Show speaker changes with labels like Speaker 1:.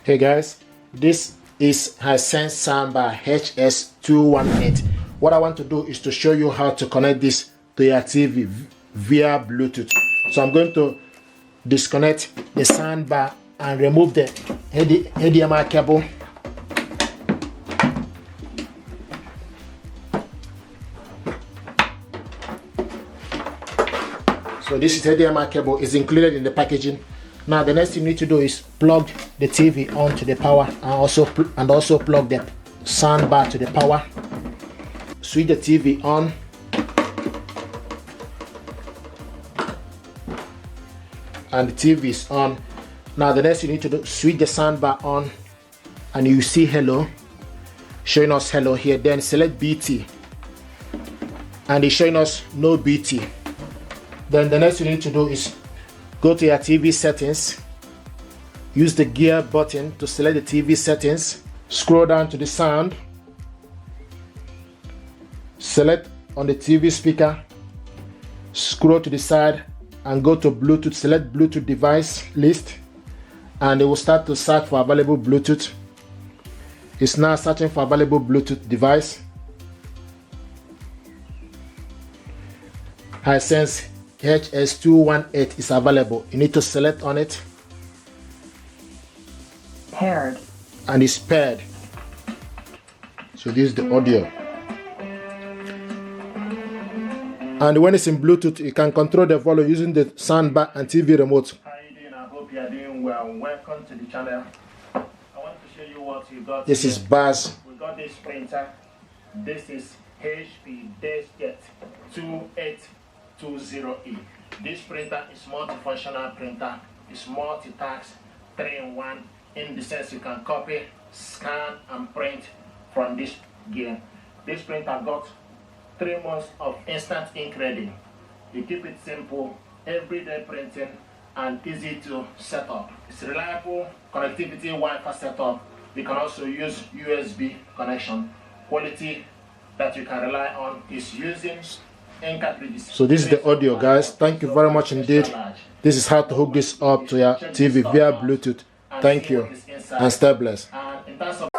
Speaker 1: Hey guys, this is HISENSE Soundbar HS218. What I want to do is to show you how to connect this to your TV via Bluetooth. So I'm going to disconnect the soundbar and remove the HDMI cable. So this is HDMI cable, is included in the packaging. Now the next thing you need to do is plug the TV onto the power and also plug the soundbar to the power. Switch the TV on. And the TV is on. Now the next thing you need to do, switch the soundbar on and you see hello, showing us hello here. Then select BT and it's showing us no BT. Then the next thing you need to do is go to your TV settings, use the gear button to select the TV settings, scroll down to the sound, select on the TV speaker, scroll to the side and go to Bluetooth, select Bluetooth device list and it will start to search for available Bluetooth. It's now searching for available Bluetooth device. HISENSE HS218 is available. You need to select on it.
Speaker 2: Paired.
Speaker 1: And it's paired. So this is the audio. And when it's in Bluetooth, you can control the volume using the soundbar and TV remote.
Speaker 3: How are you doing? I hope you are doing well. Welcome to the channel. I want to show you what you got.
Speaker 1: This is bass.
Speaker 3: We got this printer. This is HP DeskJet 2820E. This printer is multifunctional printer. It's multitask, 3-in-1, in the sense you can copy, scan and print from this gear. This printer got 3 months of instant ink ready. You keep it simple, everyday printing and easy to set up. It's reliable connectivity Wi-Fi setup. You can also use USB connection. Quality that you can rely on is using ink cartridges.
Speaker 1: So this is the audio, guys. Thank you very much indeed. This is how to hook this up to your TV via Bluetooth. Thank you and stay blessed.
Speaker 3: And in terms of